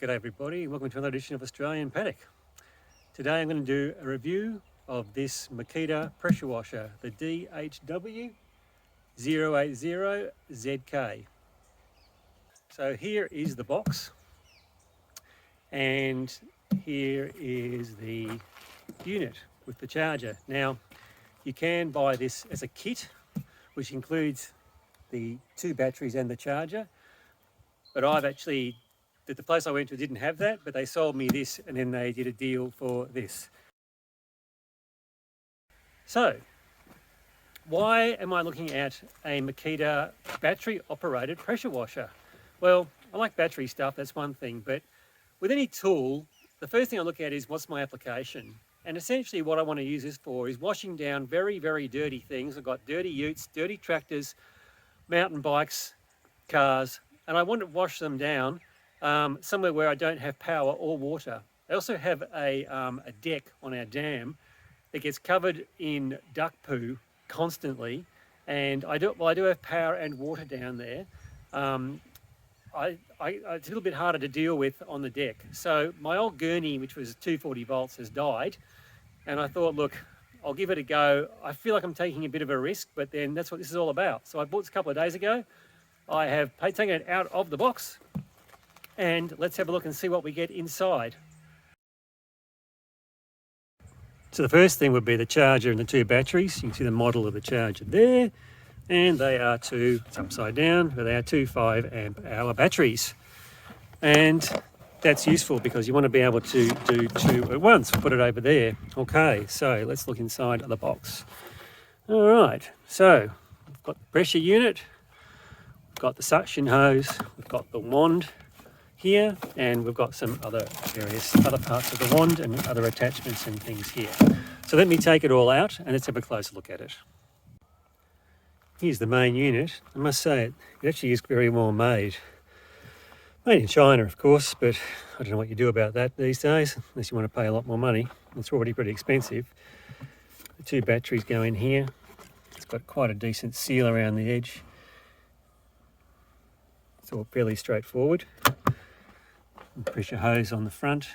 G'day everybody, welcome to another edition of Australian Paddock. Today I'm going to do a review of this Makita pressure washer, the DHW080ZK. So here is the box, and here is the unit with the charger. Now you can buy this as a kit, which includes the 2 batteries and the charger, but the place I went to didn't have that, but they sold me this and then they did a deal for this. So, why am I looking at a Makita battery operated pressure washer? Well, I like battery stuff, that's one thing, but with any tool, the first thing I look at is what's my application. And essentially what I want to use this for is washing down very, very dirty things. I've got dirty utes, dirty tractors, mountain bikes, cars, and I want to wash them down somewhere where I don't have power or water. I also have a deck on our dam that gets covered in duck poo constantly, and I do have power and water down there. It's a little bit harder to deal with on the deck. So my old gurney, which was 240 volts, has died, and I thought, look, I'll give it a go. I feel like I'm taking a bit of a risk, but then that's what this is all about. So I bought this a couple of days ago. I have taken it out of the box, and let's have a look and see what we get inside. So the first thing would be the charger and the 2 batteries. You can see the model of the charger there, and they are it's upside down, but they are 2 5-amp-hour batteries. And that's useful because you want to be able to do 2 at once. Put it over there. Okay, so let's look inside of the box. All right, so we've got the pressure unit, we've got the suction hose, we've got the wand here, and we've got some various other parts of the wand and other attachments and things here. So let me take it all out and let's have a closer look at it. Here's the main unit. I must say it actually is very well made. Made in China, of course, but I don't know what you do about that these days, unless you want to pay a lot more money. It's already pretty expensive. The 2 batteries go in here. It's got quite a decent seal around the edge. It's all fairly straightforward. Pressure hose on the front.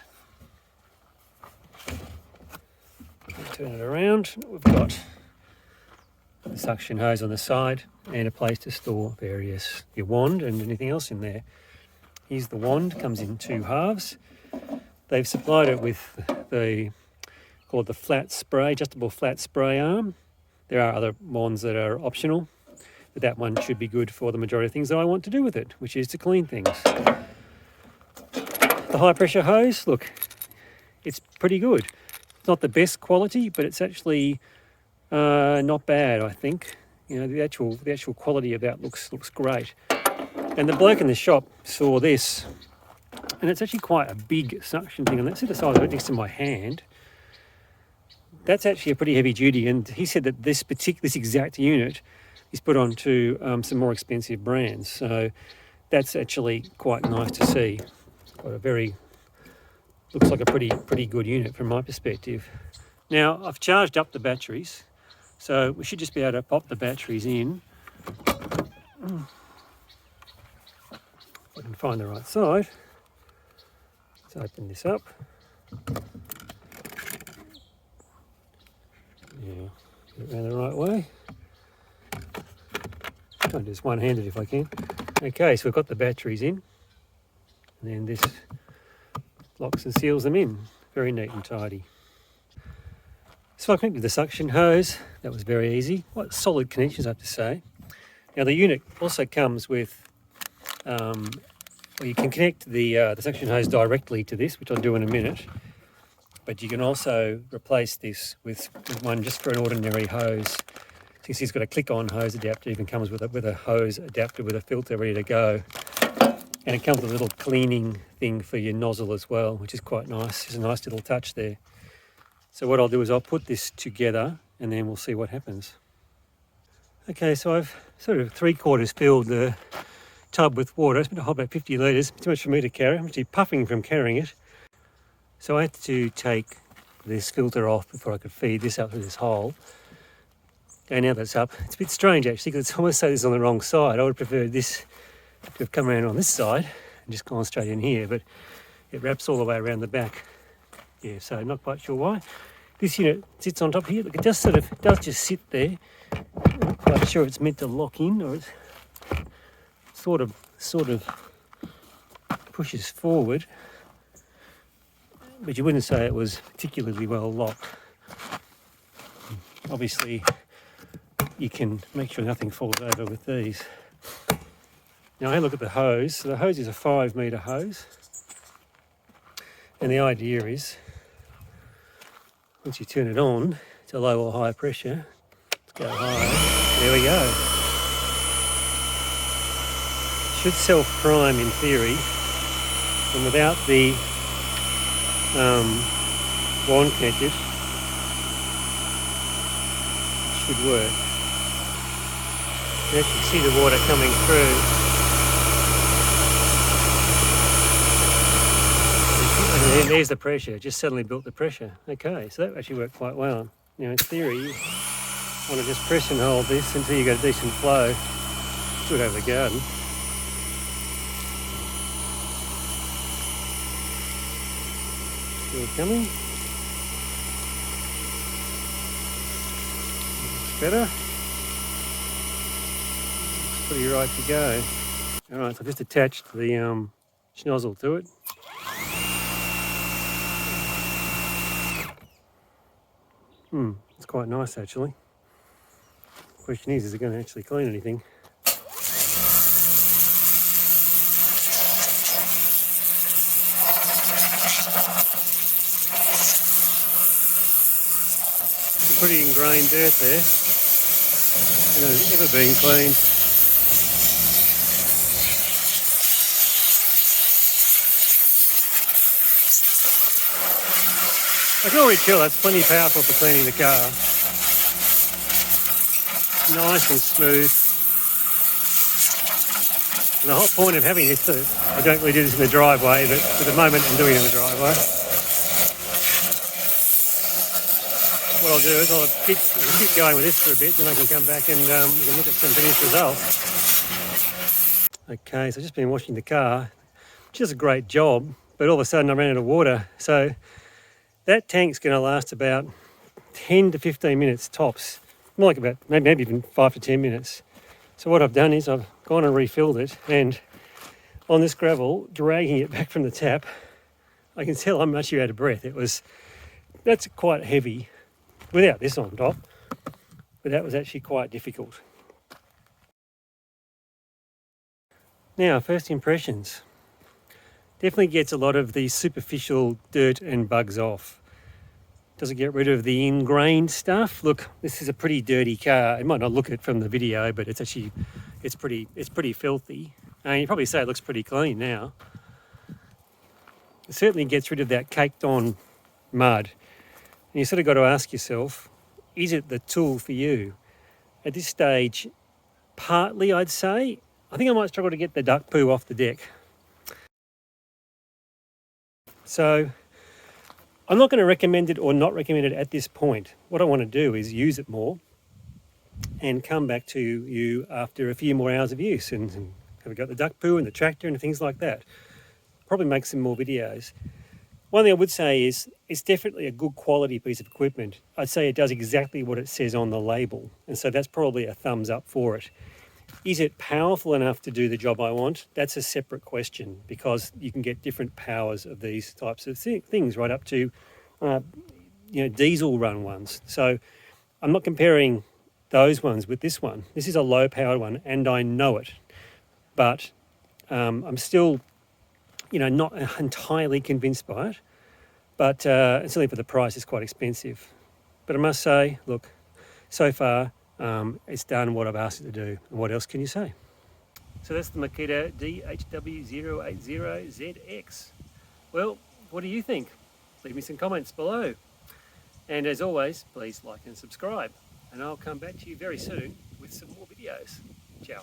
Turn it around. We've got the suction hose on the side and a place to store your wand and anything else in there. Here's the wand, comes in 2 halves. They've supplied it with called the flat spray, adjustable flat spray arm. There are other wands that are optional, but that one should be good for the majority of things that I want to do with it, which is to clean things. The high pressure hose, look, it's pretty good. It's not the best quality, but it's actually not bad, I think. You know, the actual quality of that looks great. And the bloke in the shop saw this, and it's actually quite a big suction thing. And let's see the size of it next to my hand. That's actually a pretty heavy duty, and he said that this exact unit is put onto some more expensive brands. So that's actually quite nice to see. Looks like a pretty good unit from my perspective. Now I've charged up the batteries, so we should just be able to pop the batteries in. If I can find the right side. Let's open this up. Yeah, get it around the right way. Try and do this one-handed if I can. Okay, so we've got the batteries in. And then this locks and seals them in. Very neat and tidy. So I connected the suction hose. That was very easy. Quite solid connections, I have to say. Now the unit also comes with, you can connect the suction hose directly to this, which I'll do in a minute. But you can also replace this with one just for an ordinary hose. So you can see it's got a click-on hose adapter. It even comes with a hose adapter with a filter ready to go. And it comes with a little cleaning thing for your nozzle as well, which is quite nice. It's a nice little touch there. So what I'll do is I'll put this together and then we'll see what happens. Okay, so I've sort of 3/4 filled the tub with water. It's been a whole about 50 litres, too much for me to carry. I'm actually puffing from carrying it. So I had to take this filter off before I could feed this up through this hole. Okay, now that's up. It's a bit strange actually, because it's almost so this is on the wrong side. I would have preferred this to have come around on this side and just gone straight in here, but it wraps all the way around the back. Yeah, so not quite sure why. This unit sits on top here. Look, it does just sit there. I'm not quite sure if it's meant to lock in or it's sort of pushes forward. But you wouldn't say it was particularly well locked. Obviously, you can make sure nothing falls over with these. Now I had a look at the hose. So the hose is a 5 metre hose. And the idea is, once you turn it on to low or high pressure, let's go higher, there we go. Should self-prime in theory, and without the wand connected, it should work. You can see the water coming through. And there's the pressure, just suddenly built the pressure. Okay, so that actually worked quite well. Now in theory, you want to just press and hold this until you get a decent flow. Do it over the garden. Still coming. It's better. It's pretty right to go. Alright, so I've just attached the schnozzle to it. It's quite nice actually. Question is it going to actually clean anything? Some pretty ingrained dirt there. I don't know if it's ever been cleaned. I can already tell that's plenty powerful for cleaning the car. Nice and smooth. And the whole point of having this, I don't really do this in the driveway, but for the moment I'm doing it in the driveway. What I'll do is I'll keep going with this for a bit, then I can come back and we can look at some finished results. Okay, so I've just been washing the car, which does a great job, but all of a sudden I ran out of water. So that tank's going to last about 10 to 15 minutes tops. More like about maybe even 5 to 10 minutes. So what I've done is I've gone and refilled it, and on this gravel, dragging it back from the tap, I can tell how much you're out of breath. That's quite heavy without this on top, but that was actually quite difficult. Now, first impressions. Definitely gets a lot of the superficial dirt and bugs off. Does it get rid of the ingrained stuff? Look, this is a pretty dirty car. It might not look it from the video, but it's pretty filthy. And you probably say it looks pretty clean now. It certainly gets rid of that caked on mud. And you sort of got to ask yourself, is it the tool for you? At this stage, partly I'd say. I think I might struggle to get the duck poo off the deck. So I'm not going to recommend it or not recommend it at this point. What I want to do is use it more and come back to you after a few more hours of use and have got the duck poo and the tractor and things like that. Probably make some more videos. One thing I would say is it's definitely a good quality piece of equipment. I'd say it does exactly what it says on the label, and so that's probably a thumbs up for it. Is it powerful enough to do the job I want? That's a separate question, because you can get different powers of these types of things, right up to diesel run ones. So I'm not comparing those ones with this one. This is a low powered one, and I know it, but I'm still not entirely convinced by it. But certainly for the price, it's quite expensive. But I must say, look, so far it's done what I've asked it to do. And what else can you say? So that's the Makita DHW080ZX. Well, what do you think? Leave me some comments below. And as always, please like and subscribe. And I'll come back to you very soon with some more videos. Ciao.